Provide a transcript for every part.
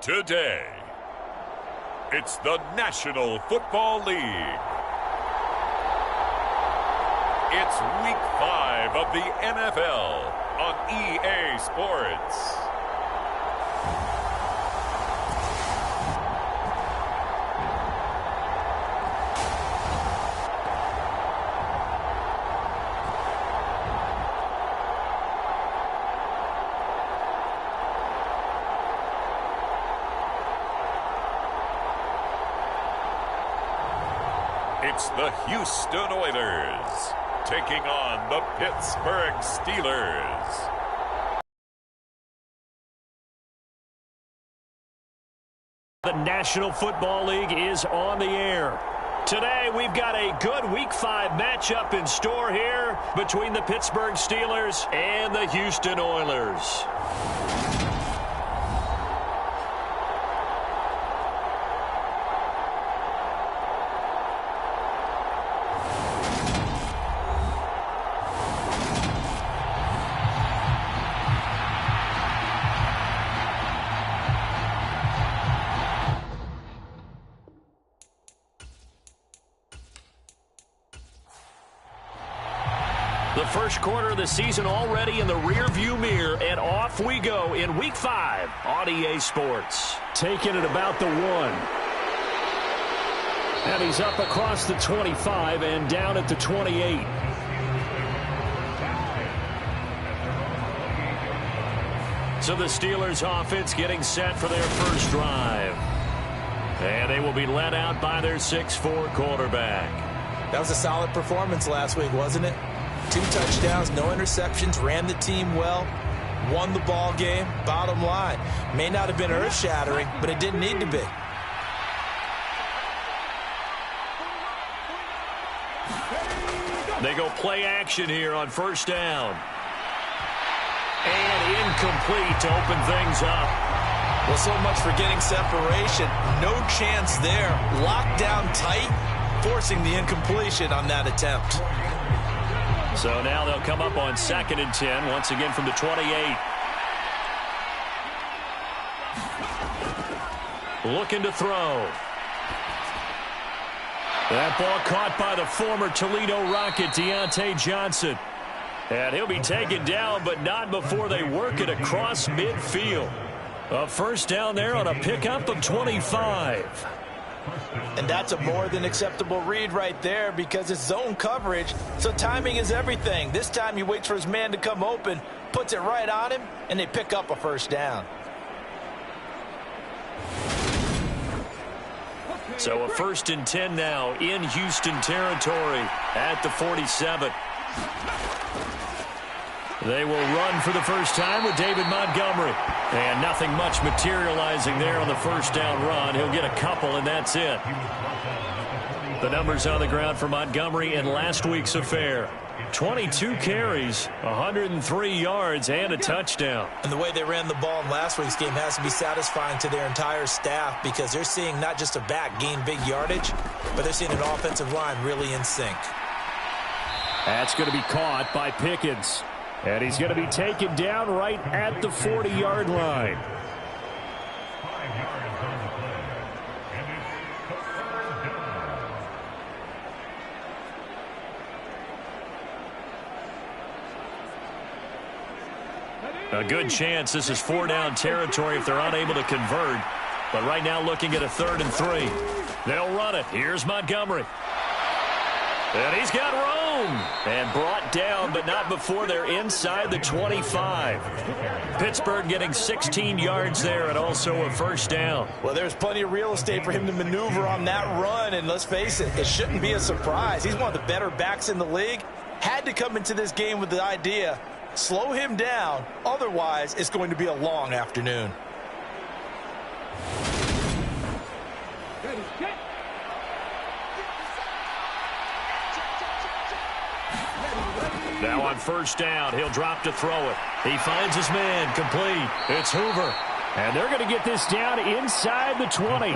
Today, it's the National Football League. It's Week 5 of the NFL on EA Sports. It's the Houston Oilers taking on the Pittsburgh Steelers. The National Football League is on the air. Today, we've got a good Week 5 matchup in store here between the Pittsburgh Steelers and the Houston Oilers. The first quarter of the season already in the rearview mirror, and off we go in Week 5 on EA Sports. Taking it about the 1. And he's up across the 25 and down at the 28. So the Steelers offense getting set for their first drive. And they will be led out by their 6'4" quarterback. That was a solid performance last week, wasn't it? 2 touchdowns, no interceptions, ran the team well, won the ball game. Bottom line, may not have been earth-shattering, but it didn't need to be. They go play action here on first down. And incomplete to open things up. Well, so much for getting separation. No chance there. Locked down tight, forcing the incompletion on that attempt. So now they'll come up on 2nd and 10, once again from the 28. Looking to throw. That ball caught by the former Toledo Rocket, Deontay Johnson. And he'll be taken down, but not before they work it across midfield. A first down there on a pickup of 25. And that's a more than acceptable read right there because it's zone coverage, so timing is everything. This time he waits for his man to come open, puts it right on him, and they pick up a first down. So a 1st and 10 now in Houston territory at the 47. They will run for the first time with David Montgomery. And nothing much materializing there on the first down run. He'll get a couple, and that's it. The numbers on the ground for Montgomery in last week's affair. 22 carries, 103 yards, and a touchdown. And the way they ran the ball in last week's game has to be satisfying to their entire staff because they're seeing not just a back gain big yardage, but they're seeing an offensive line really in sync. That's going to be caught by Pickens. And he's going to be taken down right at the 40-yard line. A good chance this is 4-down territory if they're unable to convert. But right now looking at a 3rd and 3. They'll run it. Here's Montgomery. And he's got room. And brought down, but not before they're inside the 25. Pittsburgh getting 16 yards there and also a first down. Well, there's plenty of real estate for him to maneuver on that run. And let's face it, it shouldn't be a surprise. He's one of the better backs in the league. Had to come into this game with the idea, slow him down. Otherwise, it's going to be a long afternoon. Now on first down, he'll drop to throw it. He finds his man, complete. It's Hoover. And they're going to get this down inside the 20.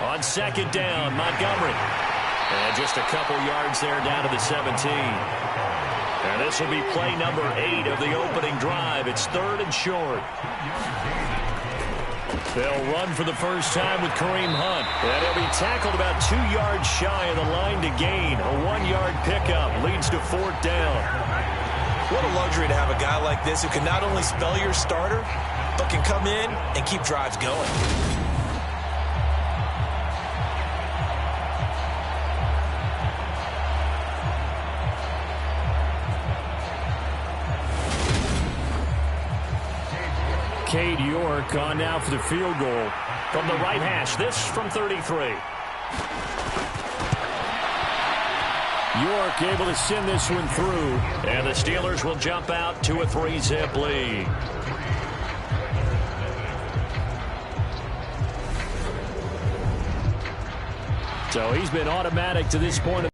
On 2nd down, Montgomery. And just a couple yards there down to the 17. And this will be play number 8 of the opening drive. It's 3rd and short. They'll run for the first time with Kareem Hunt. And he'll be tackled about 2 yards shy of the line to gain. A 1-yard pickup leads to 4th down. What a luxury to have a guy like this who can not only spell your starter, but can come in and keep drives going. Cade York on now for the field goal from the right hash. This from 33. York able to send this one through. And the Steelers will jump out to a 3-zip lead. So he's been automatic to this point.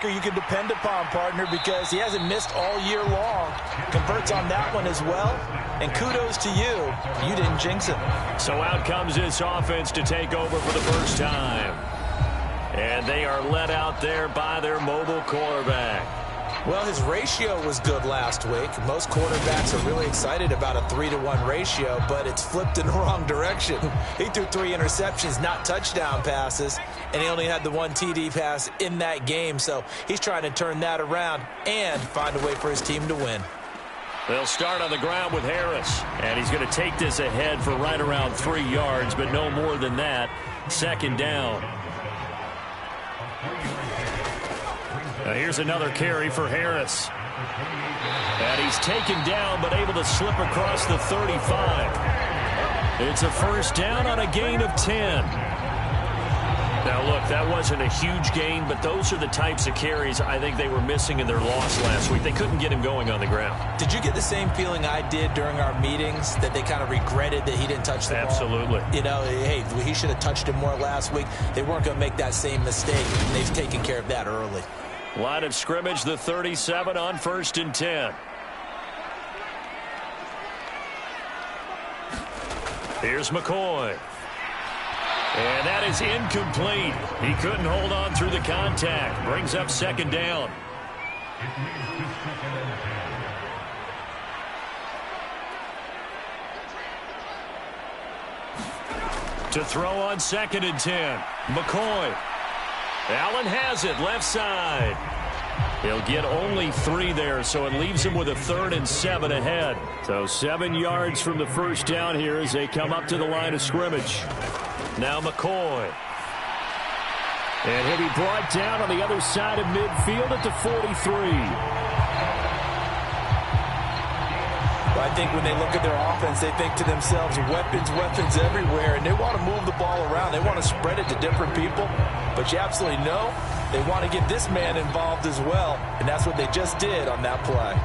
You can depend upon, partner, because he hasn't missed all year long. Converts on that one as well. And kudos to you. You didn't jinx him. So out comes this offense to take over for the first time. And they are led out there by their mobile quarterback. Well, his ratio was good last week. Most quarterbacks are really excited about a 3-to-1 ratio, but it's flipped in the wrong direction. He threw 3 interceptions, not touchdown passes, and he only had the 1 TD pass in that game. So he's trying to turn that around and find a way for his team to win. They'll start on the ground with Harris, and he's going to take this ahead for right around 3 yards, but no more than that. 2nd down. Now here's another carry for Harris. And he's taken down, but able to slip across the 35. It's a 1st down on a gain of 10. Now, look, that wasn't a huge gain, but those are the types of carries I think they were missing in their loss last week. They couldn't get him going on the ground. Did you get the same feeling I did during our meetings, that they kind of regretted that he didn't touch the ball? Absolutely. You know, hey, he should have touched him more last week. They weren't going to make that same mistake, and they've taken care of that early. Line of scrimmage, the 37 on 1st and 10. Here's McCoy. And that is incomplete. He couldn't hold on through the contact. Brings up 2nd down. To throw on 2nd and 10. McCoy. Allen has it, left side. He'll get only 3 there, so it leaves him with a 3rd and 7 ahead. So 7 yards from the 1st down here as they come up to the line of scrimmage. Now McCoy. And he'll be brought down on the other side of midfield at the 43. Well, I think when they look at their offense, they think to themselves, weapons everywhere, and they want to move the ball around. They want to spread it to different people. But you absolutely know they want to get this man involved as well, and that's what they just did on that play.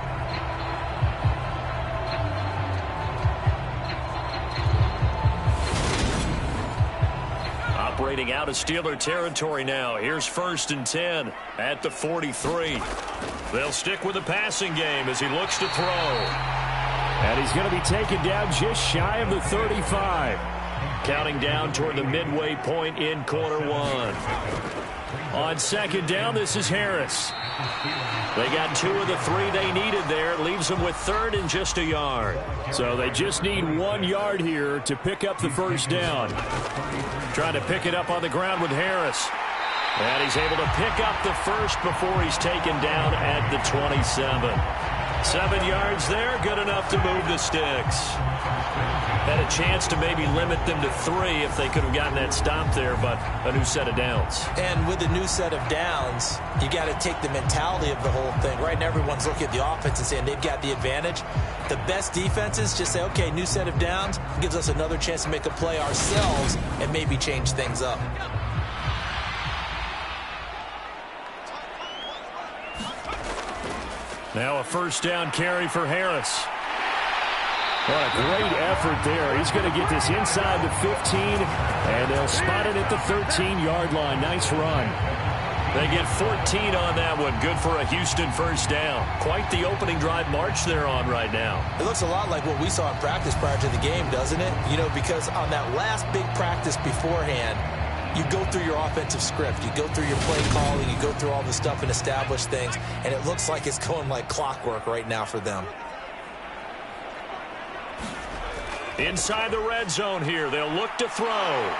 Operating out of Steeler territory now. Here's 1st and 10 at the 43. They'll stick with the passing game as he looks to throw. And he's going to be taken down just shy of the 35. Counting down toward the midway point in quarter 1. On 2nd down, this is Harris. They got 2 of the 3 they needed there. It leaves them with 3rd and just a yard. So they just need 1 yard here to pick up the 1st down. Trying to pick it up on the ground with Harris. And he's able to pick up the 1st before he's taken down at the 27. 7 yards there, good enough to move the sticks. Had a chance to maybe limit them to 3 if they could have gotten that stop there, but a new set of downs. And with the new set of downs, you got to take the mentality of the whole thing. Right now, everyone's looking at the offense and saying they've got the advantage. The best defenses just say, okay, new set of downs, gives us another chance to make a play ourselves and maybe change things up. Now a 1st down carry for Harris. What a great effort there. He's going to get this inside the 15, and they'll spot it at the 13-yard line. Nice run. They get 14 on that one. Good for a Houston first down. Quite the opening drive march they're on right now. It looks a lot like what we saw in practice prior to the game, doesn't it? You know, because on that last big practice beforehand, you go through your offensive script. You go through your play calling. You go through all the stuff and establish things. And it looks like it's going like clockwork right now for them. Inside the red zone here, they'll look to throw.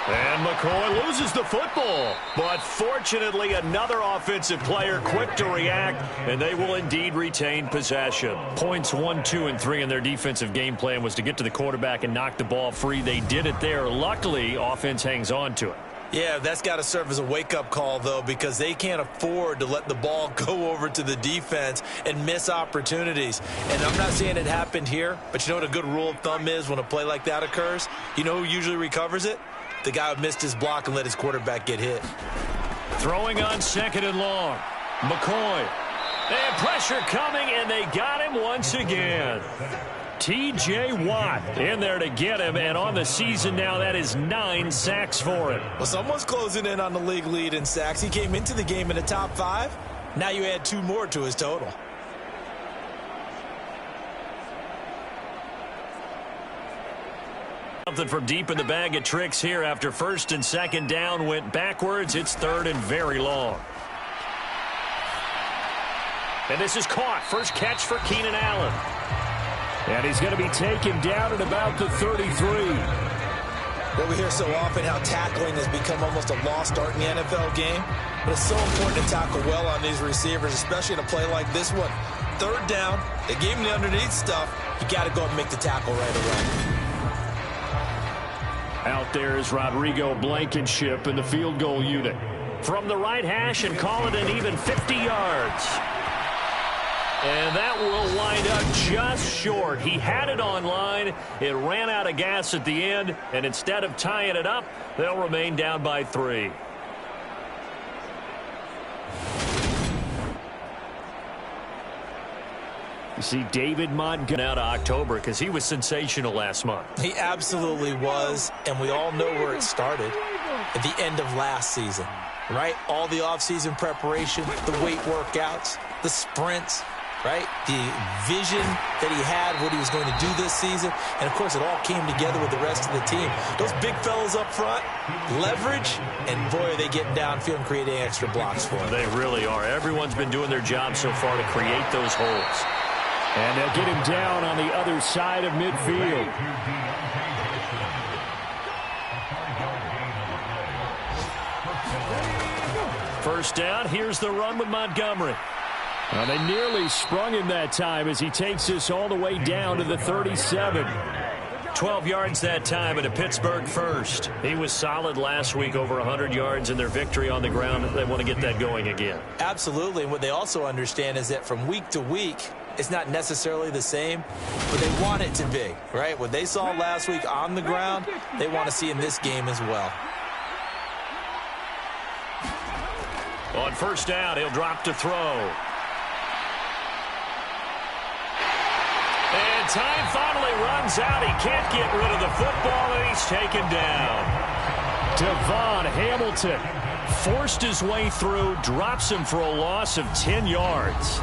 And McCoy loses the football. But fortunately, another offensive player quick to react, and they will indeed retain possession. Points 1, 2, and 3 in their defensive game plan was to get to the quarterback and knock the ball free. They did it there. Luckily, offense hangs on to it. Yeah, that's got to serve as a wake-up call, though, because they can't afford to let the ball go over to the defense and miss opportunities. And I'm not saying it happened here, but you know what a good rule of thumb is when a play like that occurs? You know who usually recovers it? The guy who missed his block and let his quarterback get hit. Throwing on 2nd and long. McCoy. And pressure coming, and they got him once again. T.J. Watt in there to get him, and on the season now, that is 9 sacks for him. Well, someone's closing in on the league lead in sacks. He came into the game in the top 5. Now you add 2 more to his total. Something from deep in the bag of tricks here after 1st and 2nd down went backwards. It's 3rd and very long. And this is caught. First catch for Keenan Allen. And he's going to be taken down at about the 33. Well, we hear so often how tackling has become almost a lost art in the NFL game. But it's so important to tackle well on these receivers, especially in a play like this one. 3rd down, they gave him the underneath stuff. You got to go and make the tackle right away. Out there is Rodrigo Blankenship in the field goal unit. From the right hash and call it an even 50 yards. And that will wind up just short. He had it on line. It ran out of gas at the end. And instead of tying it up, they'll remain down by 3. You see David Montgomery out of October because he was sensational last month. He absolutely was, and we all know where it started at the end of last season, right? All the offseason preparation, the weight workouts, the sprints, right? The vision that he had, what he was going to do this season, and, of course, it all came together with the rest of the team. Those big fellas up front, leverage, and, boy, are they getting downfield and creating extra blocks for him. They really are. Everyone's been doing their job so far to create those holes. And they'll get him down on the other side of midfield. First down, here's the run with Montgomery. Well, they nearly sprung him that time as he takes this all the way down to the 37. 12 yards that time and a Pittsburgh first. He was solid last week, over 100 yards in their victory on the ground. They want to get that going again. Absolutely. And what they also understand is that from week to week, it's not necessarily the same, but they want it to be, right? What they saw last week on the ground, they want to see in this game as well. On first down, he'll drop to throw. And time finally runs out. He can't get rid of the football, and he's taken down. Devon Hamilton forced his way through, drops him for a loss of 10 yards.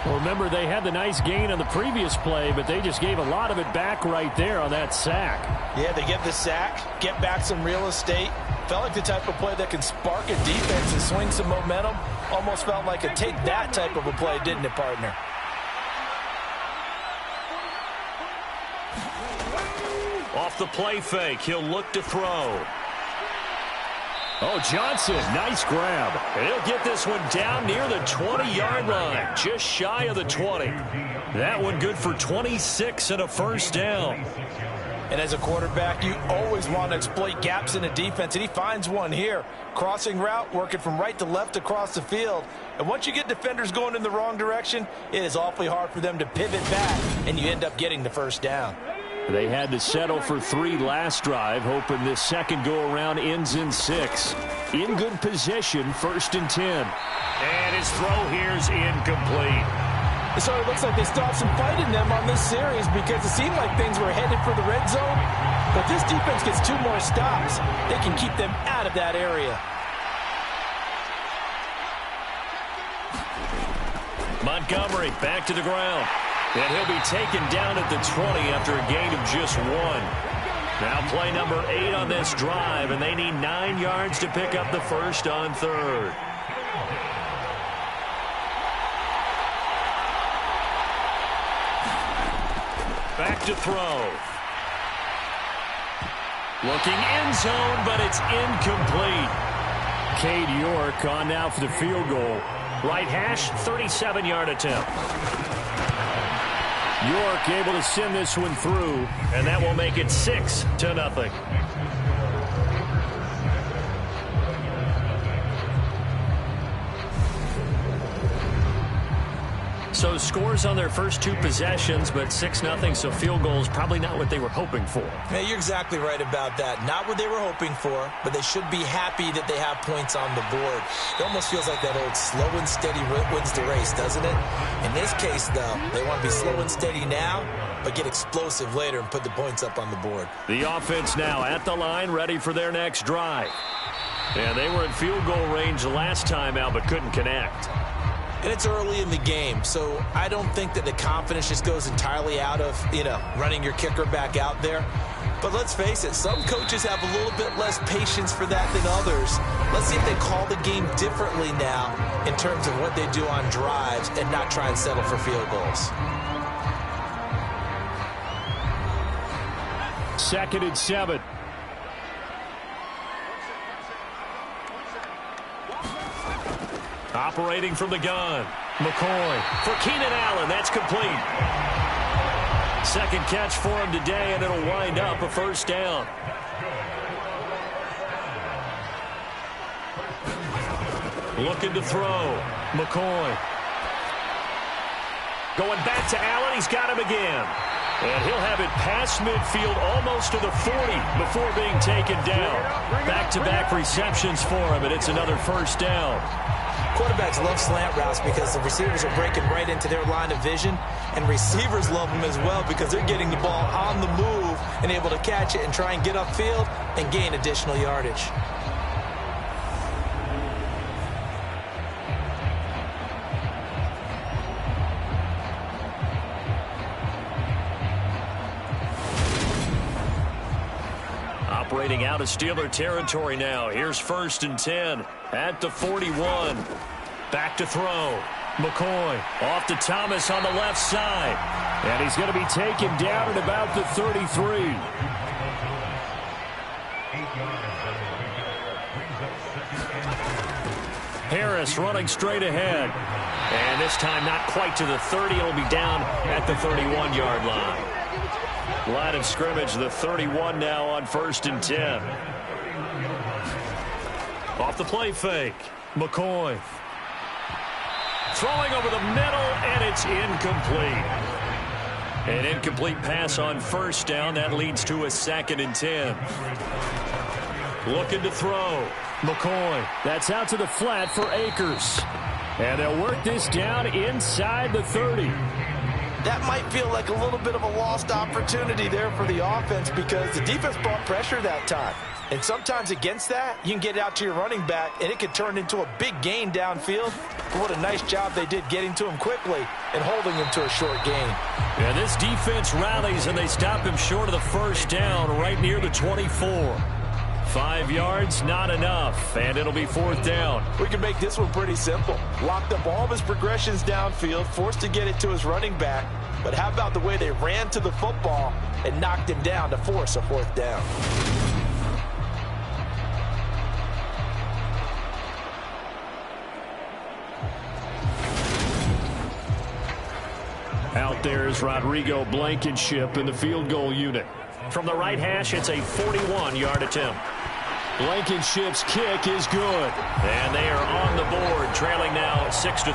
Well, remember, they had the nice gain on the previous play, but they just gave a lot of it back right there on that sack. Yeah, they get the sack, get back some real estate. Felt like the type of play that can spark a defense and swing some momentum. Almost felt like a take that type of a play, didn't it, partner? Off the play fake, he'll look to throw. Oh, Johnson, nice grab. And he'll get this one down near the 20-yard line, just shy of the 20. That one good for 26 and a first down. And as a quarterback, you always want to exploit gaps in the defense, and he finds one here. Crossing route, working from right to left across the field. And once you get defenders going in the wrong direction, it is awfully hard for them to pivot back, and you end up getting the first down. They had to settle for 3 last drive, hoping this second go-around ends in 6. In good position, 1st and 10. And his throw here's incomplete. So it looks like they still have some fight in them on this series because it seemed like things were headed for the red zone. But this defense gets 2 more stops. They can keep them out of that area. Montgomery back to the ground. And he'll be taken down at the 20 after a gain of just 1. Now play number 8 on this drive, and they need 9 yards to pick up the first on 3rd. Back to throw. Looking end zone, but it's incomplete. Cade York on now for the field goal. Right hash, 37-yard attempt. York able to send this one through, and that will make it 6-0. So scores on their first 2 possessions, but 6-0, so field goals probably not what they were hoping for. Hey, you're exactly right about that. Not what they were hoping for, but they should be happy that they have points on the board. It almost feels like that old slow and steady wins the race, doesn't it? In this case, though, they want to be slow and steady now, but get explosive later and put the points up on the board. The offense now at the line, ready for their next drive. And they were in field goal range the last time out, but couldn't connect. And it's early in the game, so I don't think that the confidence just goes entirely out of, running your kicker back out there. But let's face it, some coaches have a little bit less patience for that than others. Let's see if they call the game differently now in terms of what they do on drives and not try and settle for field goals. 2nd and 7. Operating from the gun. McCoy for Keenan Allen. That's complete. Second catch for him today, and it'll wind up a first down. Looking to throw. McCoy. Going back to Allen. He's got him again. And he'll have it past midfield almost to the 40 before being taken down. Back-to-back receptions for him, and it's another first down. Quarterbacks love slant routes because the receivers are breaking right into their line of vision, and receivers love them as well because they're getting the ball on the move and able to catch it and try and get upfield and gain additional yardage. Operating out of Steeler territory now. Here's 1st and 10 at the 41. Back to throw. McCoy off to Thomas on the left side. And he's going to be taken down at about the 33. Harris running straight ahead. And this time not quite to the 30. It'll be down at the 31-yard line. Line of scrimmage, the 31 now on 1st and 10. Off the play fake. McCoy. Throwing over the middle, and it's incomplete. An incomplete pass on first down. That leads to a 2nd and 10. Looking to throw. McCoy. That's out to the flat for Akers. And they'll work this down inside the 30. That might feel like a little bit of a lost opportunity there for the offense because the defense brought pressure that time. And sometimes against that, you can get it out to your running back, and it could turn into a big gain downfield. But what a nice job they did getting to him quickly and holding him to a short gain. Yeah, this defense rallies, and they stop him short of the first down right near the 24. 5 yards, not enough, and it'll be 4th down. We can make this one pretty simple. Locked up all of his progressions downfield, forced to get it to his running back. But how about the way they ran to the football and knocked him down to force a 4th down? Out there is Rodrigo Blankenship in the field goal unit. From the right hash, it's a 41-yard attempt. Blankenship's kick is good. And they are on the board, trailing now 6-3.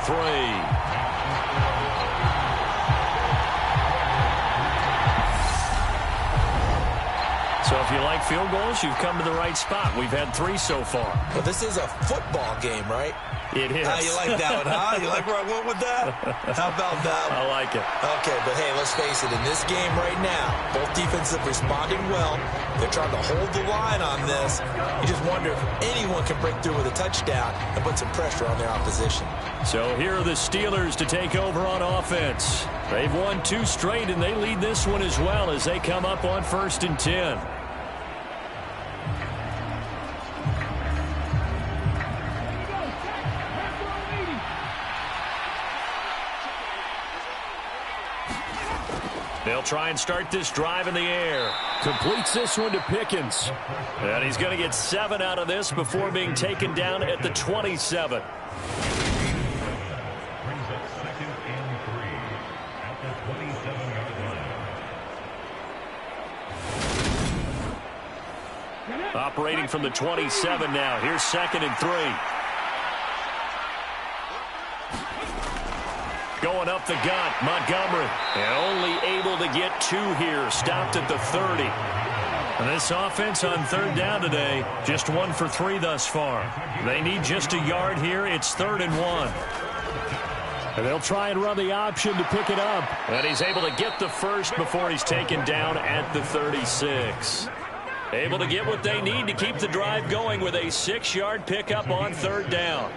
So if you like field goals, you've come to the right spot. We've had 3 so far. Well, this is a football game, right? It is. You like that one, huh? You like where I went with that? How about that one? I like it. Okay, but hey, let's face it. In this game right now, both defenses are responding well. They're trying to hold the line on this. You just wonder if anyone can break through with a touchdown and put some pressure on their opposition. So here are the Steelers to take over on offense. They've won 2 straight, and they lead this one as well as they come up on 1st and 10. They'll try and start this drive in the air. Completes this one to Pickens. And he's going to get 7 out of this before being taken down at the 27. Operating from the 27 now. Here's 2nd and 3. Going up the gut, Montgomery. And only able to get 2 here. Stopped at the 30. And this offense on 3rd down today, just 1 for 3 thus far. They need just a yard here. It's 3rd and 1. And they'll try and run the option to pick it up. And he's able to get the first before he's taken down at the 36. Able to get what they need to keep the drive going with a 6-yard pickup on 3rd down.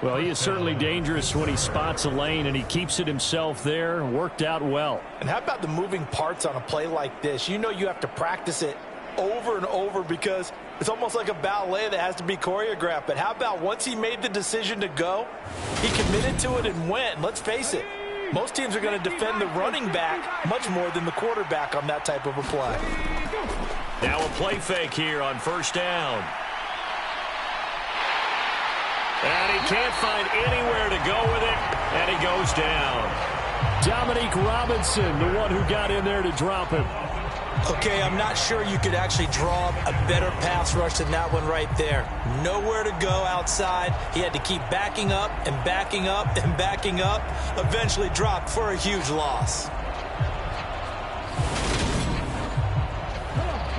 Well, he is certainly dangerous when he spots a lane, and he keeps it himself there. Worked out well. And how about the moving parts on a play like this? You know you have to practice it over and over because it's almost like a ballet that has to be choreographed. But how about once he made the decision to go, he committed to it and went. And let's face it, most teams are going to defend the running back much more than the quarterback on that type of a play. Now a play fake here on 1st down. And he can't find anywhere to go with it, and he goes down. Dominique Robinson, the one who got in there to drop him. Okay, I'm not sure you could actually draw a better pass rush than that one right there. Nowhere to go outside. He had to keep backing up and backing up and backing up. Eventually dropped for a huge loss.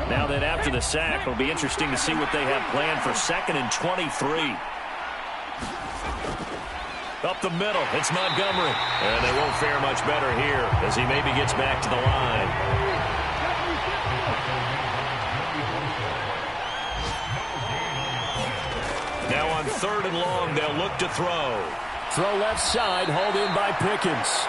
Now then, after the sack, it'll be interesting to see what they have planned for 2nd and 23. Up the middle, it's Montgomery. And they won't fare much better here as he maybe gets back to the line. Now on 3rd and long, they'll look to throw. Throw left side, hauled in by Pickens.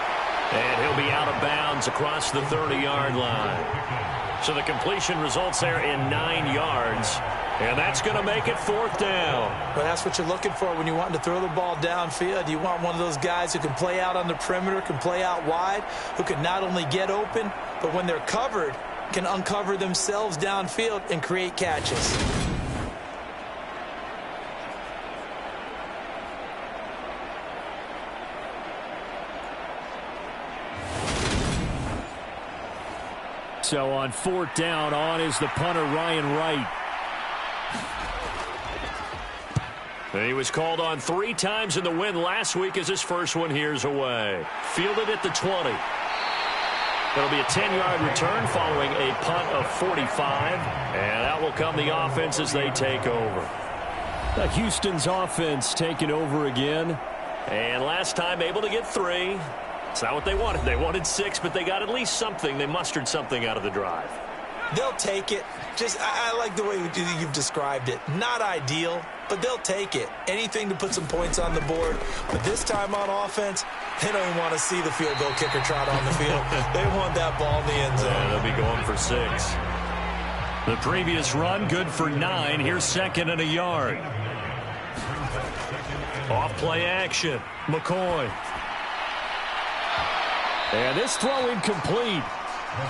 And he'll be out of bounds across the 30-yard line. So the completion results there in 9 yards. And that's going to make it 4th down. Well, that's what you're looking for when you want to throw the ball downfield. You want one of those guys who can play out on the perimeter, can play out wide, who can not only get open, but when they're covered, can uncover themselves downfield and create catches. So on 4th down, on is the punter, Ryan Wright. And he was called on 3 times in the win last week as his first one here's away. Fielded at the 20. It'll be a 10-yard return following a punt of 45. And out will come the offense as they take over. Houston's offense taking over again. And last time able to get 3. It's not what they wanted. They wanted 6, but they got at least something. They mustered something out of the drive. They'll take it. I like the way you've described it. Not ideal, but they'll take it. Anything to put some points on the board. But this time on offense, they don't even want to see the field goal kicker trot on the field. They want that ball in the end zone. Yeah, they'll be going for 6. The previous run, good for 9. Here's 2nd and a yard. Off play action. McCoy. And this throw incomplete.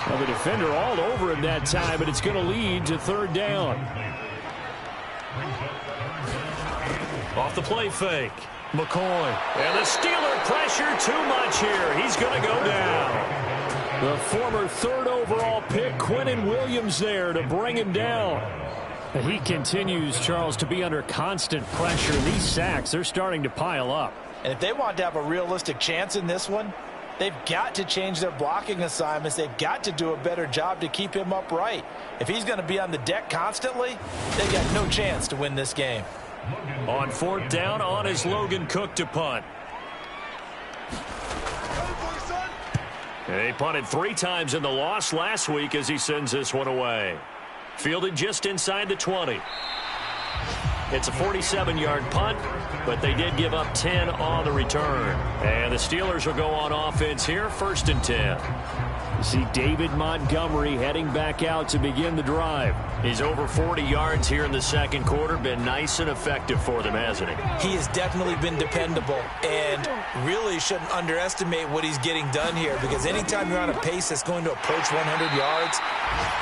Well, the defender all over him that time, but it's going to lead to 3rd down. Off the play fake. McCoy. And the Steeler pressure too much here. He's going to go down. The former 3rd overall pick, Quinnen Williams, there to bring him down. And he continues, Charles, to be under constant pressure. These sacks, they're starting to pile up. And if they want to have a realistic chance in this one, they've got to change their blocking assignments. They've got to do a better job to keep him upright. If he's going to be on the deck constantly, they got no chance to win this game. On 4th down, on is Logan Cook to punt. He punted 3 times in the loss last week as he sends this one away. Fielded just inside the 20. It's a 47-yard punt, but they did give up 10 on the return. And the Steelers will go on offense here, 1st and 10. You see David Montgomery heading back out to begin the drive. He's over 40 yards here in the second quarter. Been nice and effective for them, hasn't he? He has definitely been dependable, and really shouldn't underestimate what he's getting done here, because anytime you're on a pace that's going to approach 100 yards,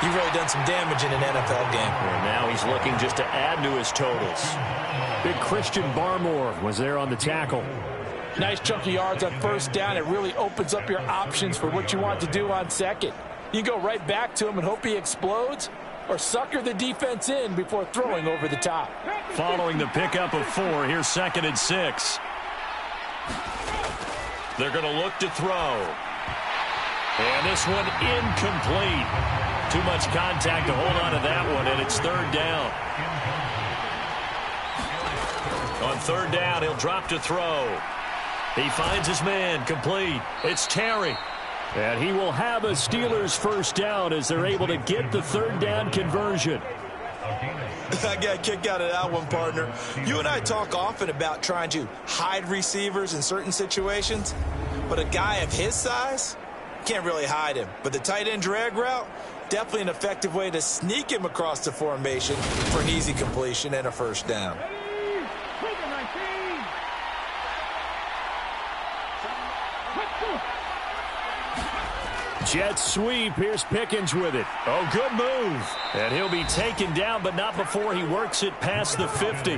you've really done some damage in an NFL game. And now he's looking just to add to his totals. Big Christian Barmore was there on the tackle. Nice chunk of yards on 1st down. It really opens up your options for what you want to do on 2nd. You go right back to him and hope he explodes, or sucker the defense in before throwing over the top. Following the pickup of 4, here's 2nd and 6. They're going to look to throw. And this one incomplete. Too much contact to hold on to that one, and it's 3rd down. On 3rd down, he'll drop to throw. He finds his man, complete. It's Terry. And he will have a Steelers 1st down as they're able to get the 3rd down conversion. I got a kick out of that one, partner. You and I talk often about trying to hide receivers in certain situations, but a guy of his size can't really hide him. But the tight end drag route, definitely an effective way to sneak him across the formation for an easy completion and a 1st down. Jet sweep. Here's Pickens with it. Oh, good move. And he'll be taken down, but not before he works it past the 50.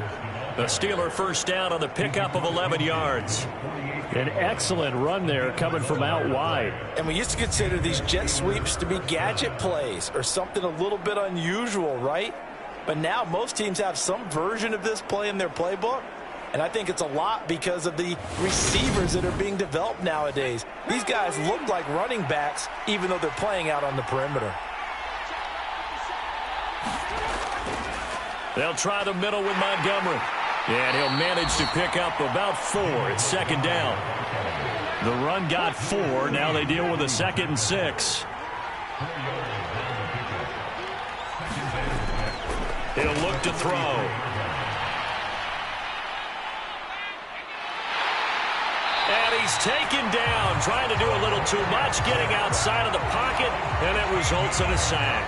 The Steeler 1st down on the pickup of 11 yards. An excellent run there coming from out wide. And we used to consider these jet sweeps to be gadget plays or something a little bit unusual, right? But now most teams have some version of this play in their playbook. And I think it's a lot because of the receivers that are being developed nowadays. These guys look like running backs, even though they're playing out on the perimeter. They'll try the middle with Montgomery. And he'll manage to pick up about 4. It's 2nd down. The run got 4. Now they deal with a 2nd and 6. He'll look to throw. And he's taken down, trying to do a little too much, getting outside of the pocket, and it results in a sack.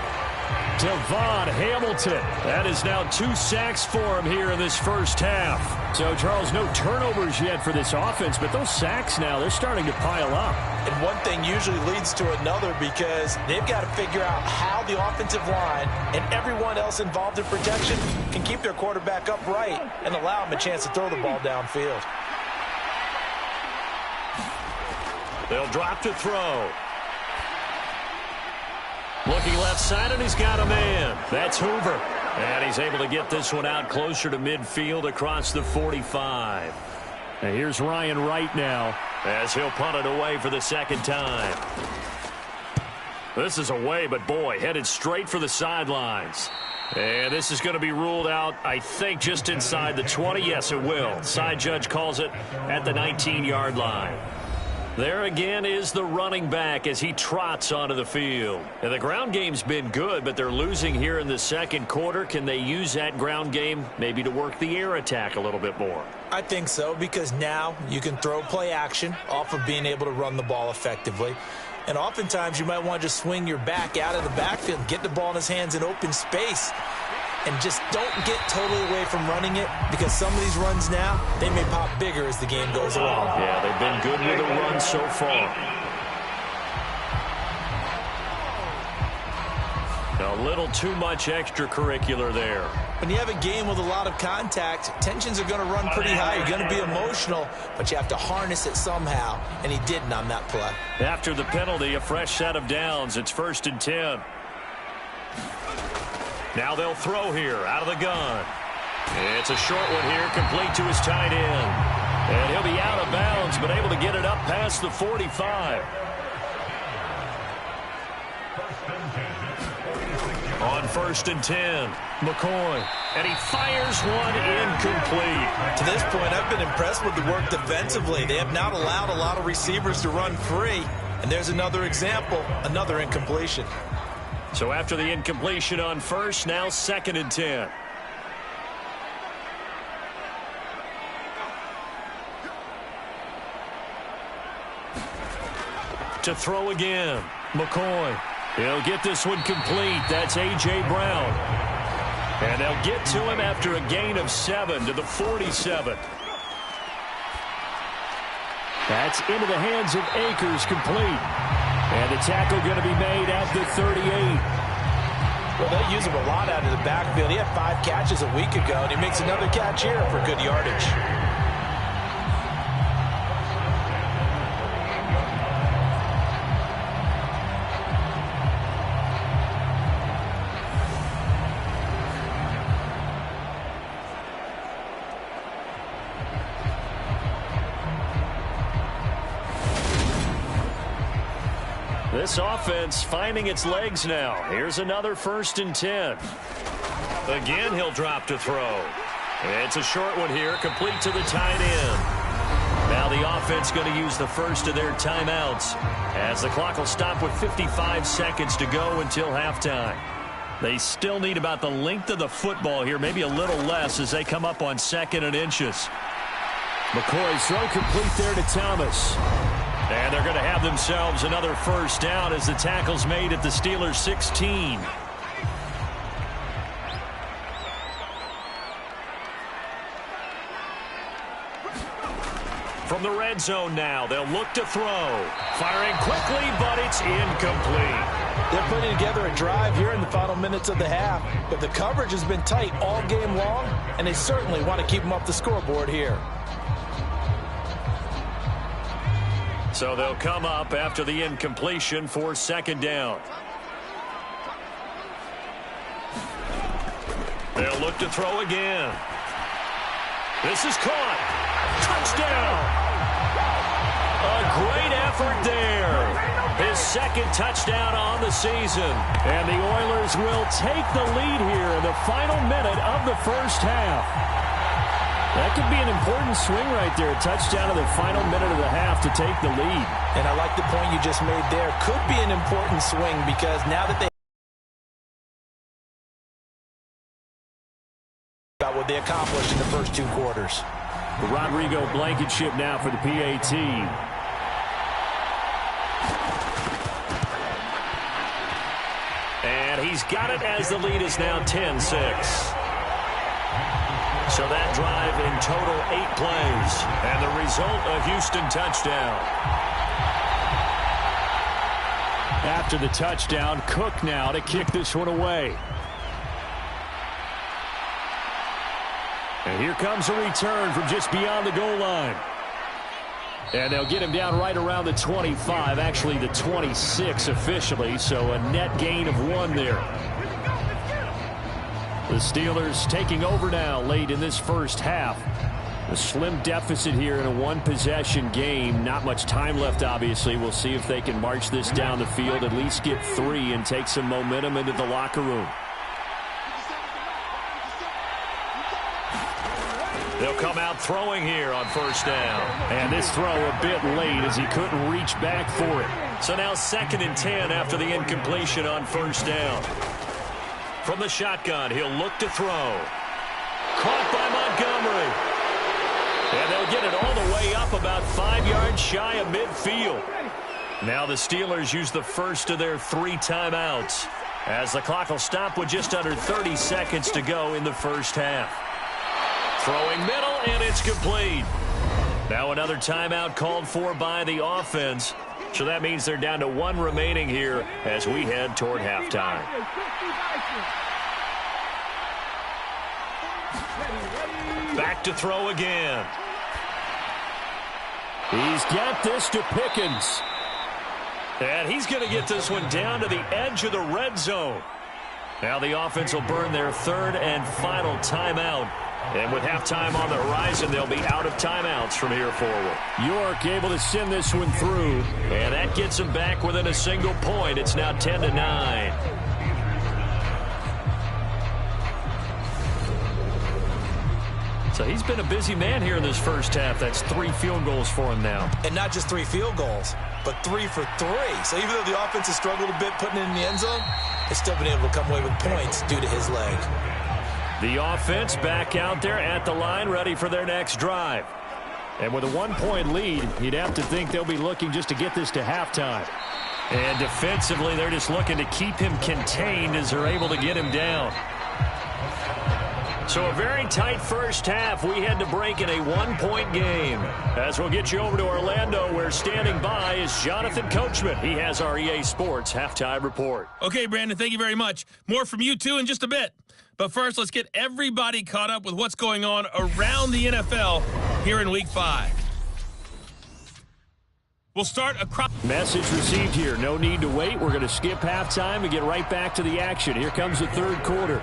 Devon Hamilton. That is now 2 sacks for him here in this 1st half. So, Charles, no turnovers yet for this offense, but those sacks now, they're starting to pile up. And one thing usually leads to another because they've got to figure out how the offensive line and everyone else involved in protection can keep their quarterback upright and allow him a chance to throw the ball downfield. They'll drop to throw. Looking left side, and he's got a man. That's Hoover. And he's able to get this one out closer to midfield across the 45. And here's Ryan Wright now, as he'll punt it away for the 2nd time. This is away, but boy, headed straight for the sidelines. And this is going to be ruled out, I think, just inside the 20. Yes, it will. Side judge calls it at the 19-yard line. There again is the running back as he trots onto the field. And the ground game's been good, but they're losing here in the 2nd quarter. Can they use that ground game maybe to work the air attack a little bit more? I think so, because now you can throw play action off of being able to run the ball effectively. And oftentimes you might want to just swing your back out of the backfield, get the ball in his hands in open space, and just don't get totally away from running it, because some of these runs now, they may pop bigger as the game goes along. Yeah, they've been good with a run so far. A little too much extracurricular there. When you have a game with a lot of contact, tensions are going to run pretty high. You're going to be emotional, but you have to harness it somehow, and he didn't on that play. After the penalty, a fresh set of downs. It's 1st and 10. Now they'll throw here out of the gun. It's a short one here, complete to his tight end. And he'll be out of bounds, but able to get it up past the 45. On 1st and 10, McCoy. And he fires one incomplete. To this point, I've been impressed with the work defensively. They have not allowed a lot of receivers to run free. And there's another example, another incompletion. So after the incompletion on 1st, now 2nd and 10. To throw again, McCoy. He'll get this one complete. That's A.J. Brown. And they'll get to him after a gain of 7 to the 47. That's into the hands of Akers, complete. And the tackle going to be made at the 38. Well, they use him a lot out of the backfield. He had 5 catches a week ago, and he makes another catch here for good yardage. This offense finding its legs now. Here's another 1st and 10. Again, he'll drop to throw. It's a short one here, complete to the tight end. Now the offense going to use the first of their timeouts as the clock will stop with 55 seconds to go until halftime. They still need about the length of the football here, maybe a little less as they come up on 2nd and inches. McCoy's throw complete there to Thomas. And they're going to have themselves another 1st down as the tackle's made at the Steelers' 16. From the red zone now, they'll look to throw. Firing quickly, but it's incomplete. They're putting together a drive here in the final minutes of the half, but the coverage has been tight all game long, and they certainly want to keep them off the scoreboard here. So they'll come up after the incompletion for 2nd down. They'll look to throw again. This is caught. Touchdown! A great effort there. His 2nd touchdown on the season. And the Oilers will take the lead here in the final minute of the 1st half. That could be an important swing right there. A touchdown in the final minute of the half to take the lead. And I like the point you just made there. Could be an important swing because now that they about what they accomplished in the first 2 quarters. Rodrigo Blankenship now for the PAT. And he's got it as the lead is now 10-6. So that drive in total 8 plays. And the result, a Houston touchdown. After the touchdown, Cook now to kick this one away. And here comes a return from just beyond the goal line. And they'll get him down right around the 25, actually the 26 officially, so a net gain of 1 there. The Steelers taking over now late in this 1st half. A slim deficit here in a 1-possession game. Not much time left, obviously. We'll see if they can march this down the field, at least get 3 and take some momentum into the locker room. They'll come out throwing here on 1st down. And this throw a bit late as he couldn't reach back for it. So now 2nd and 10 after the incompletion on 1st down. From the shotgun, he'll look to throw. Caught by Montgomery. And they'll get it all the way up about 5 yards shy of midfield. Now the Steelers use the first of their 3 timeouts as the clock will stop with just under 30 seconds to go in the 1st half. Throwing middle, and it's complete. Now another timeout called for by the offense. So that means they're down to 1 remaining here as we head toward halftime. Back to throw again. He's got this to Pickens. And he's going to get this one down to the edge of the red zone. Now the offense will burn their 3rd and final timeout. And with halftime on the horizon, they'll be out of timeouts from here forward. York able to send this one through. And that gets them back within a single point. It's now 10-9. So he's been a busy man here in this first half. That's 3 field goals for him now. And not just 3 field goals, but 3 for 3. So even though the offense has struggled a bit putting it in the end zone, they've still been able to come away with points due to his leg. The offense back out there at the line, ready for their next drive. And with a 1-point lead, you'd have to think they'll be looking just to get this to halftime. And defensively, they're just looking to keep him contained as they're able to get him down. So a very tight first half. We had to break in a 1-point game. As we'll get you over to Orlando, where standing by is Jonathan Coachman. He has our EA Sports halftime report. Okay, Brandon, thank you very much. More from you, too, in just a bit. But first, let's get everybody caught up with what's going on around the NFL here in Week 5. We'll start across. Message received here. No need to wait. We're going to skip halftime and get right back to the action. Here comes the third quarter.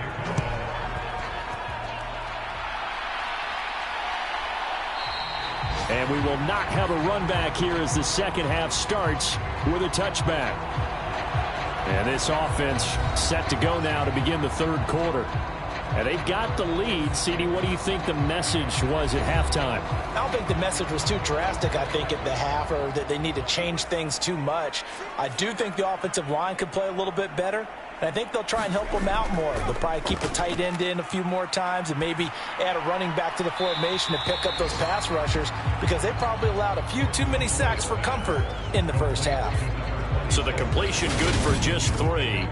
And we will not have a run back here as the second half starts with a touchback. And this offense set to go now to begin the third quarter. And they've got the lead. CD, what do you think the message was at halftime? I don't think the message was too drastic, I think, at the half, or that they need to change things too much. I do think the offensive line could play a little bit better. And I think they'll try and help them out more. They'll probably keep a tight end in a few more times and maybe add a running back to the formation to pick up those pass rushers, because they probably allowed a few too many sacks for comfort in the first half. So the completion good for just 3.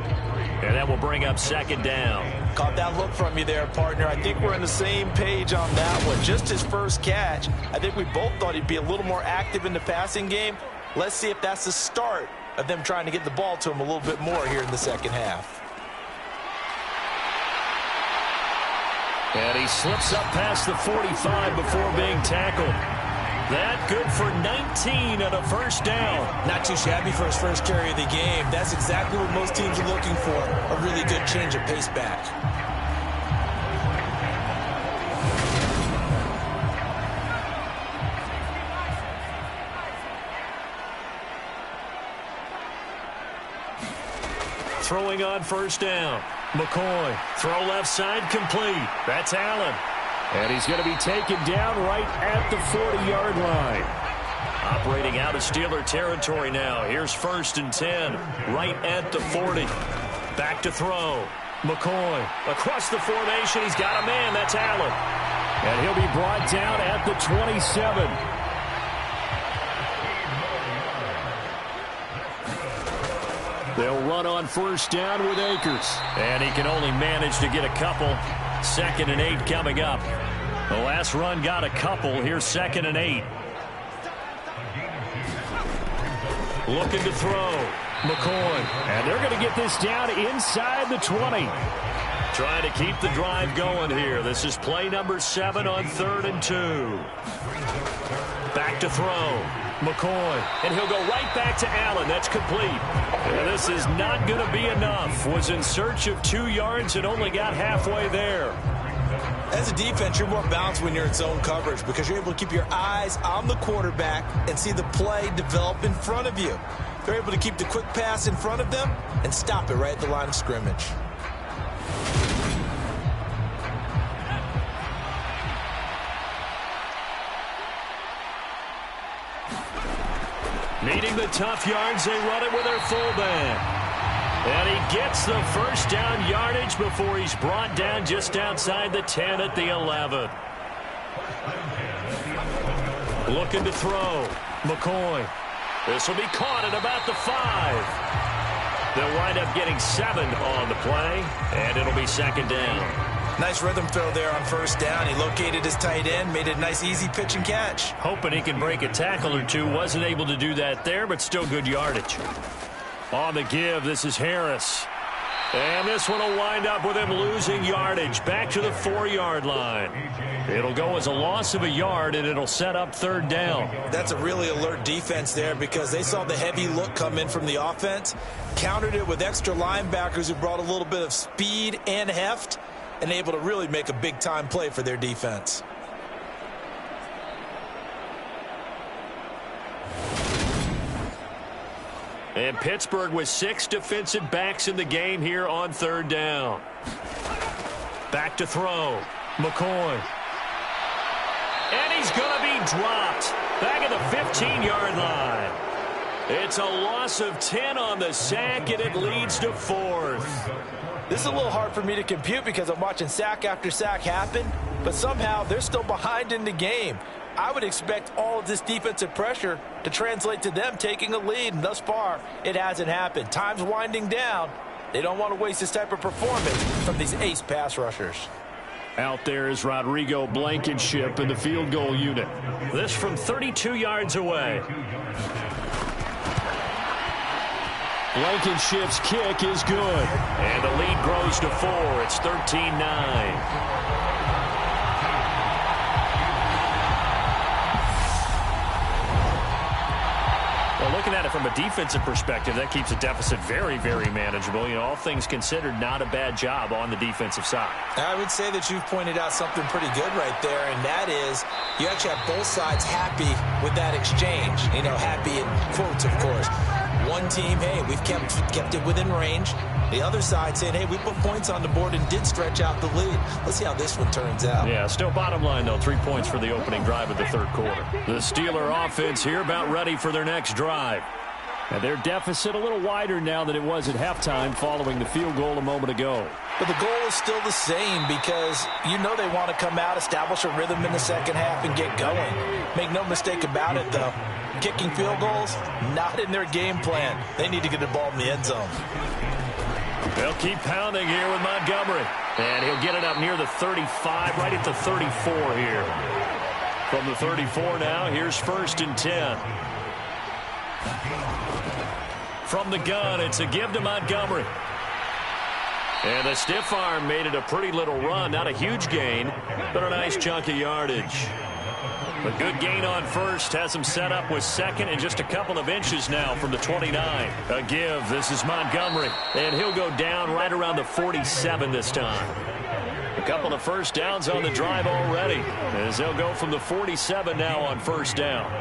And that will bring up second down. Caught that look from you there, partner. I think we're on the same page on that one. Just his first catch. I think we both thought he'd be a little more active in the passing game. Let's see if that's the start of them trying to get the ball to him a little bit more here in the second half. And he slips up past the 45 before being tackled. That good for 19 and a first down. Not too shabby for his first carry of the game. That's exactly what most teams are looking for, a really good change of pace back. Throwing on first down. McCoy, throw left side complete. That's Allen. And he's going to be taken down right at the 40-yard line. Operating out of Steeler territory now. Here's 1st and 10, right at the 40. Back to throw. McCoy across the formation. He's got a man. That's Allen. And he'll be brought down at the 27. They'll run on first down with Akers. And he can only manage to get a couple. 2nd and 8 coming up. The last run got a couple. Here's 2nd and 8. Looking to throw. McCoy. And they're going to get this down inside the 20. Trying to keep the drive going here. This is play number 7 on 3rd and 2. Back to throw. McCoy. And he'll go right back to Allen. That's complete. And this is not going to be enough. Was in search of 2 yards and only got halfway there. As a defense, you're more balanced when you're in zone coverage because you're able to keep your eyes on the quarterback and see the play develop in front of you. They're able to keep the quick pass in front of them and stop it right at the line of scrimmage. Meeting the tough yards, they run it with their fullback. And he gets the first down yardage before he's brought down just outside the 10 at the 11. Looking to throw. McCoy. This will be caught at about the 5. They'll wind up getting 7 on the play, and it'll be 2nd down. Nice rhythm throw there on first down. He located his tight end, made it a nice, easy pitch and catch. Hoping he can break a tackle or two. Wasn't able to do that there, but still good yardage. On the give, this is Harris. And this one will wind up with him losing yardage back to the 4-yard line. It'll go as a loss of a yard, and it'll set up 3rd down. That's a really alert defense there because they saw the heavy look come in from the offense, countered it with extra linebackers who brought a little bit of speed and heft, and able to really make a big-time play for their defense. And Pittsburgh with 6 defensive backs in the game here on 3rd down. Back to throw. McCoy. And he's going to be dropped back at the 15-yard line. It's a loss of 10 on the sack, and it leads to 4th. This is a little hard for me to compute because I'm watching sack after sack happen, but somehow they're still behind in the game. I would expect all of this defensive pressure to translate to them taking a lead, and thus far, it hasn't happened. Time's winding down. They don't want to waste this type of performance from these ace pass rushers. Out there is Rodrigo Blankenship in the field goal unit. This from 32 yards away. Blankenship's kick is good. And the lead grows to 4. It's 13-9. Well, looking at it from a defensive perspective, that keeps the deficit very, very manageable. You know, all things considered, not a bad job on the defensive side. I would say that you've pointed out something pretty good right there, and that is you actually have both sides happy with that exchange. You know, happy in quotes, of course. One team, hey, we've kept it within range. The other side saying, hey, we put points on the board and did stretch out the lead. Let's see how this one turns out. Yeah, still bottom line, though, 3 points for the opening drive of the third quarter. The Steeler offense here about ready for their next drive. And their deficit a little wider now than it was at halftime following the field goal a moment ago. But the goal is still the same because you know they want to come out, establish a rhythm in the second half, and get going. Make no mistake about it, though. Kicking field goals, not in their game plan. They need to get the ball in the end zone. They'll keep pounding here with Montgomery. And he'll get it up near the 35, right at the 34 here. From the 34 now, here's 1st and 10. From the gun, it's a give to Montgomery. And the stiff arm made it a pretty little run. Not a huge gain, but a nice chunk of yardage. A good gain on 1st has him set up with 2nd and just a couple of inches now from the 29. A give. This is Montgomery. And he'll go down right around the 47 this time. A couple of first downs on the drive already, as they'll go from the 47 now on 1st down.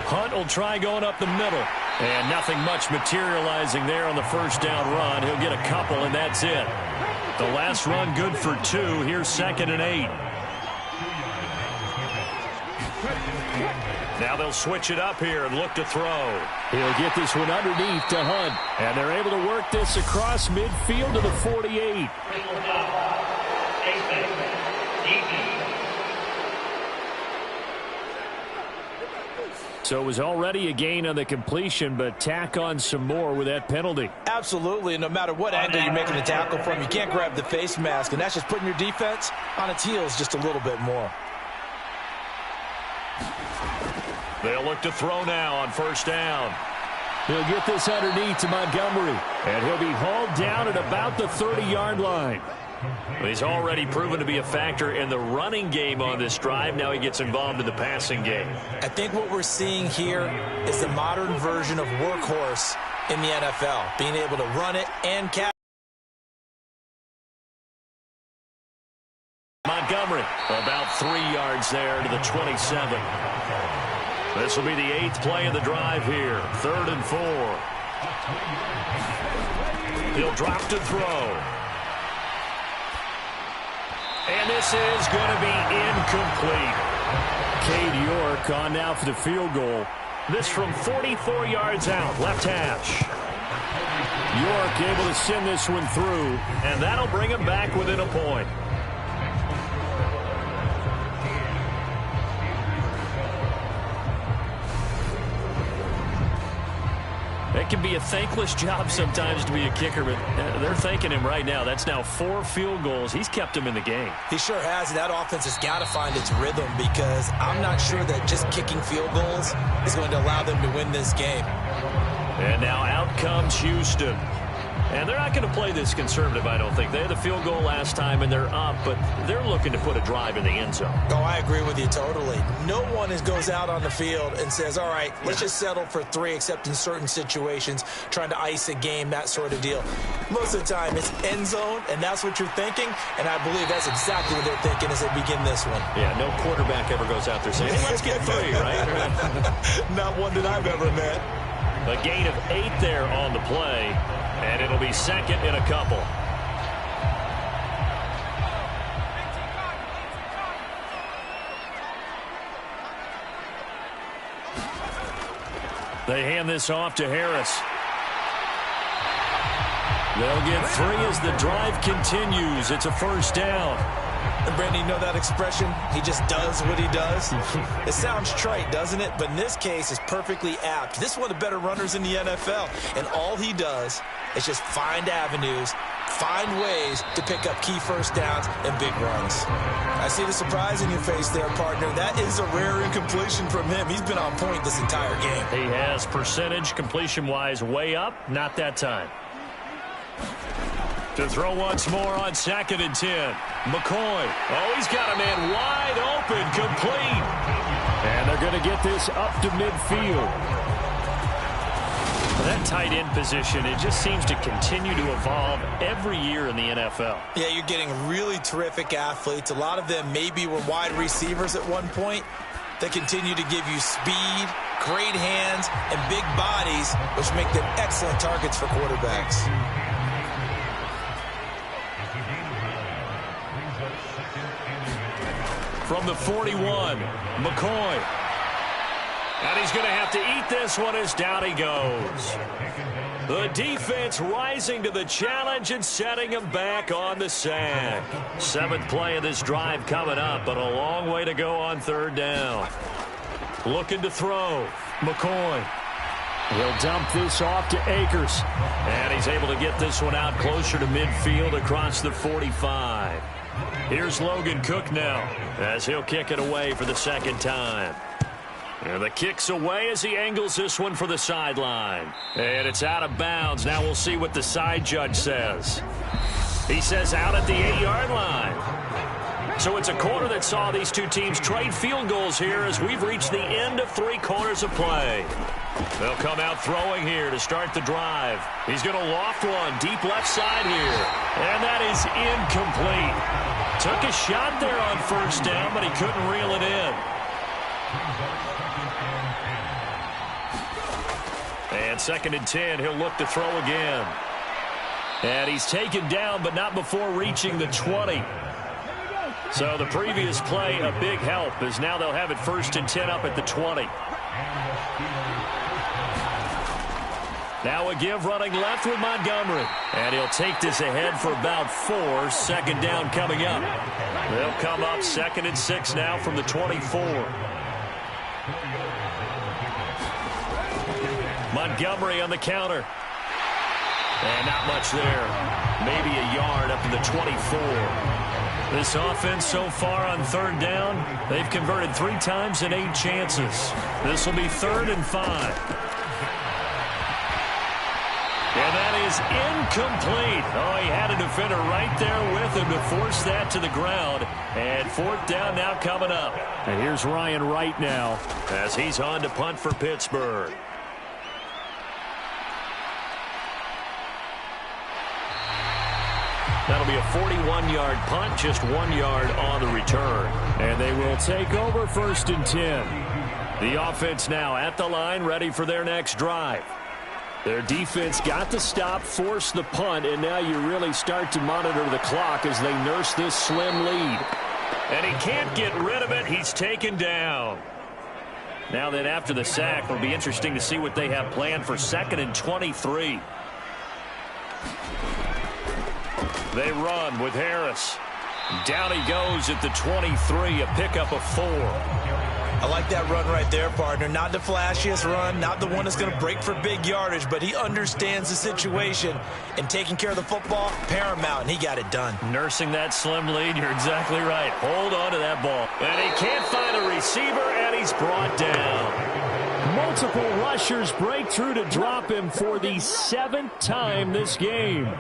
Hunt will try going up the middle. And nothing much materializing there on the 1st down run. He'll get a couple, and that's it. The last run good for 2. Here's 2nd and 8. Now they'll switch it up here and look to throw. He'll get this one underneath to Hunt. And they're able to work this across midfield to the 48. So it was already a gain on the completion, but tack on some more with that penalty. Absolutely, and no matter what angle you're making the tackle from, you can't grab the face mask, and that's just putting your defense on its heels just a little bit more. They'll look to throw now on 1st down. He'll get this underneath to Montgomery, and he'll be hauled down at about the 30-yard line. He's already proven to be a factor in the running game on this drive. Now he gets involved in the passing game. I think what we're seeing here is the modern version of workhorse in the NFL, being able to run it and catch. Montgomery, about 3 yards there to the 27. This will be the 8th play of the drive here. 3rd and 4. He'll drop to throw. And this is going to be incomplete. Cade York on now for the field goal. This from 44 yards out, left hash. York able to send this one through. And that'll bring him back within a point. It can be a thankless job sometimes to be a kicker, but they're thanking him right now. That's now 4 field goals. He's kept him in the game. He sure has, and that offense has got to find its rhythm because I'm not sure that just kicking field goals is going to allow them to win this game. And now out comes Houston. And they're not going to play this conservative, I don't think. They had the field goal last time, and they're up, but they're looking to put a drive in the end zone. Oh, I agree with you totally. No one goes out on the field and says, all right, let's just settle for 3, except in certain situations, trying to ice a game, that sort of deal. Most of the time, it's end zone, and that's what you're thinking, and I believe that's exactly what they're thinking as they begin this one. Yeah, no quarterback ever goes out there saying, hey, let's get 3, right? Not one that I've ever met. A gain of 8 there on the play. And it'll be 2nd and a couple. They hand this off to Harris. They'll get 3 as the drive continues. It's a first down. And Brandon, you know that expression? He just does what he does. It sounds trite, doesn't it? But in this case, it's perfectly apt. This is one of the better runners in the NFL. And all he does is just find avenues, find ways to pick up key first downs and big runs. I see the surprise in your face there, partner. That is a rare incompletion from him. He's been on point this entire game. He has percentage completion-wise way up. Not that time. To throw once more on 2nd and 10. McCoy. Oh, he's got a man wide open, complete. And they're going to get this up to midfield. That tight end position, it just seems to continue to evolve every year in the NFL. Yeah, you're getting really terrific athletes. A lot of them maybe were wide receivers at one point. They continue to give you speed, great hands, and big bodies, which make them excellent targets for quarterbacks. From the 41, McCoy. And he's going to have to eat this one as down he goes. The defense rising to the challenge and setting him back on the sack. 7th play of this drive coming up, but a long way to go on 3rd down. Looking to throw. McCoy. He'll dump this off to Akers. And he's able to get this one out closer to midfield across the 45. Here's Logan Cook now as he'll kick it away for the 2nd time. And the kick's away as he angles this one for the sideline. And it's out of bounds. Now we'll see what the side judge says. He says out at the 8-yard line. So it's a quarter that saw these two teams trade field goals here as we've reached the end of 3 quarters of play. They'll come out throwing here to start the drive. He's going to loft one deep left side here. And that is incomplete. Took a shot there on 1st down, but he couldn't reel it in. And 2nd and 10, he'll look to throw again. And he's taken down, but not before reaching the 20. So the previous play, a big help, as now they'll have it 1st and 10 up at the 20. Now a give running left with Montgomery. And he'll take this ahead for about 4. 2nd down coming up. They'll come up 2nd and 6 now from the 24. Montgomery on the counter. And not much there. Maybe a yard up to the 24. This offense so far on 3rd down, they've converted 3 times in 8 chances. This will be 3rd and 5. And that is incomplete. Oh, he had a defender right there with him to force that to the ground. And 4th down now coming up. And here's Ryan Wright now as he's on to punt for Pittsburgh. That'll be a 41-yard punt, just 1 yard on the return. And they will take over 1st and 10. The offense now at the line, ready for their next drive. Their defense got the stop, forced the punt, and now you really start to monitor the clock as they nurse this slim lead. And he can't get rid of it. He's taken down. Now then, after the sack, it'll be interesting to see what they have planned for 2nd and 23. They run with Harris. Down he goes at the 23, a pickup of 4. I like that run right there, partner. Not the flashiest run, not the one that's going to break for big yardage, but he understands the situation, and taking care of the football, paramount, and he got it done. Nursing that slim lead, you're exactly right. Hold on to that ball. And he can't find a receiver, and he's brought down. Multiple rushers break through to drop him for the 7th time this game.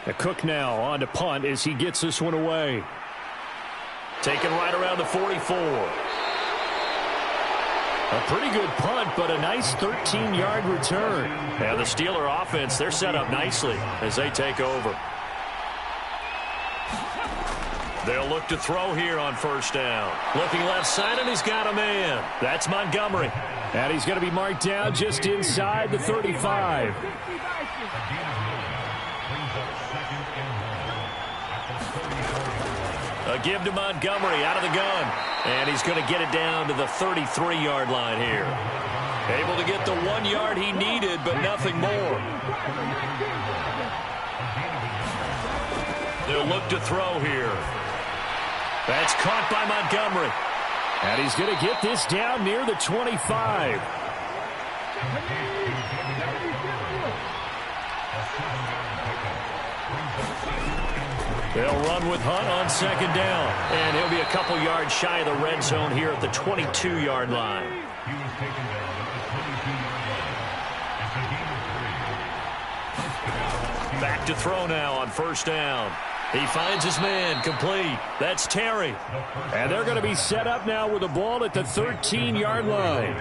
The Cook now on to punt as he gets this one away. Taken right around the 44. A pretty good punt, but a nice 13-yard return. And the Steeler offense, they're set up nicely as they take over. They'll look to throw here on 1st down. Looking left side, and he's got a man. That's Montgomery. And he's going to be marked down just inside the 35. A give to Montgomery out of the gun. And he's going to get it down to the 33-yard line here. Able to get the 1 yard he needed, but nothing more. They'll look to throw here. That's caught by Montgomery. And he's going to get this down near the 25. They'll run with Hunt on second down. And he'll be a couple yards shy of the red zone here at the 22-yard line. Back to throw now on first down. He finds his man, complete. That's Terry. And they're going to be set up now with the ball at the 13-yard line.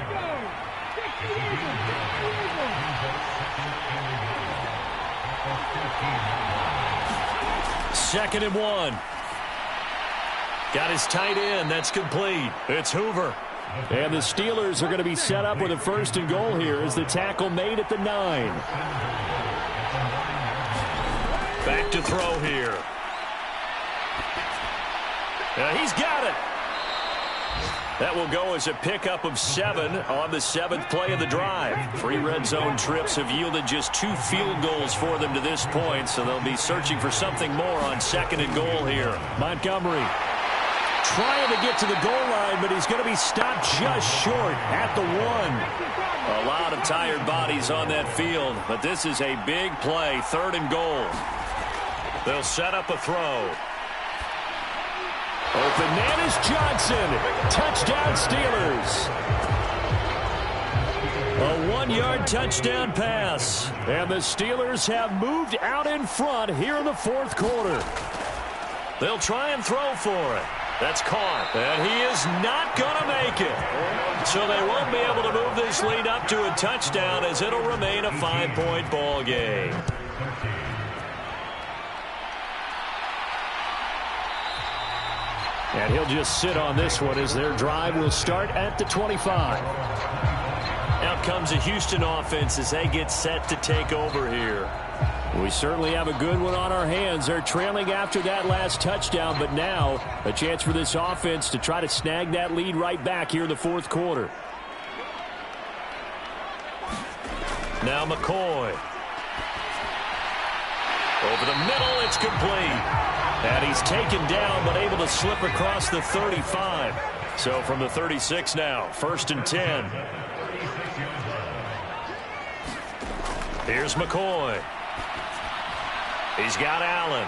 Second and 1. Got his tight end. That's complete. It's Hoover. And the Steelers are going to be set up with a first and goal here as the tackle made at the 9. Back to throw here. He's got it. That will go as a pickup of 7 on the 7th play of the drive. 3 red zone trips have yielded just 2 field goals for them to this point, so they'll be searching for something more on second and goal here. Montgomery trying to get to the goal line, but he's going to be stopped just short at the 1. A lot of tired bodies on that field, but this is a big play, 3rd and goal. They'll set up a throw. Open man is Johnson. Touchdown Steelers. A 1-yard touchdown pass. And the Steelers have moved out in front here in the 4th quarter. They'll try and throw for it. That's caught. And he is not going to make it. So they won't be able to move this lead up to a touchdown as it'll remain a 5-point ball game. And he'll just sit on this one as their drive will start at the 25. Out comes a Houston offense as they get set to take over here. We certainly have a good one on our hands. They're trailing after that last touchdown, but now a chance for this offense to try to snag that lead right back here in the 4th quarter. Now McCoy. Over the middle, it's complete. And he's taken down, but able to slip across the 35. So from the 36 now, 1st and 10. Here's McCoy. He's got Allen.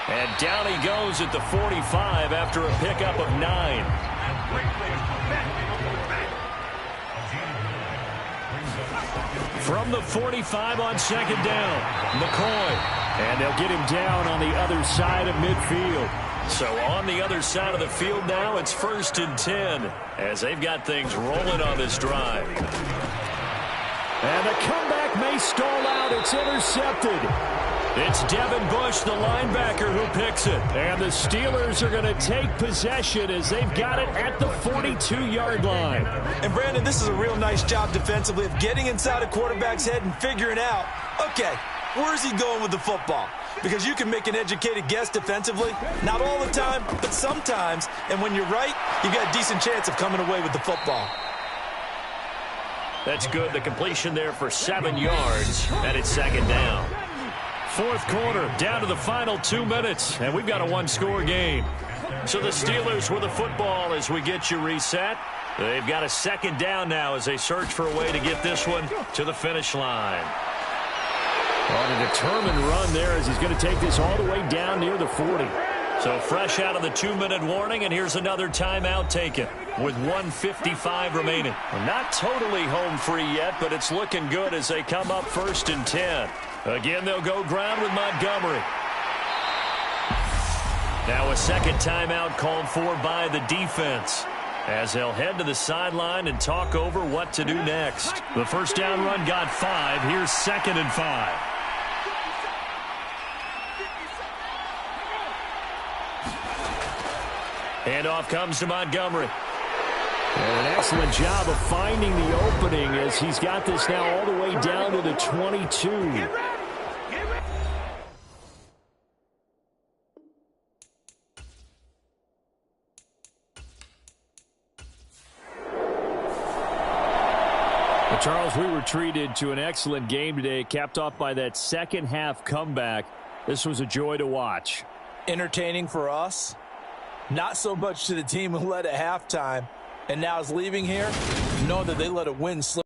And down he goes at the 45 after a pickup of 9. From the 45 on second down, McCoy. And they'll get him down on the other side of midfield. So on the other side of the field now, it's 1st and 10 as they've got things rolling on this drive. And the comeback may stall out. It's intercepted. It's Devin Bush, the linebacker, who picks it. And the Steelers are going to take possession as they've got it at the 42-yard line. And, Brandon, this is a real nice job defensively of getting inside a quarterback's head and figuring out, okay, where's he going with the football? Because you can make an educated guess defensively. Not all the time, but sometimes. And when you're right, you've got a decent chance of coming away with the football. That's good. The completion there for 7 yards, and it's second down. 4th quarter, down to the final 2 minutes, and we've got a 1-score game. So the Steelers with the football as we get you reset. They've got a second down now as they search for a way to get this one to the finish line. On a determined run there as he's going to take this all the way down near the 40. So fresh out of the 2-minute warning, and here's another timeout taken with 1:55 remaining. Not totally home free yet, but it's looking good as they come up 1st and 10. Again, they'll go ground with Montgomery. Now a second timeout called for by the defense as they'll head to the sideline and talk over what to do next. The first down run got 5. Here's 2nd and 5. Handoff comes to Montgomery. And an excellent job of finding the opening as he's got this now all the way down to the 22. Well, Charles, we were treated to an excellent game today, capped off by that second half comeback. This was a joy to watch. Entertaining for us. Not so much to the team who led at halftime and now is leaving here, knowing that they let a win slip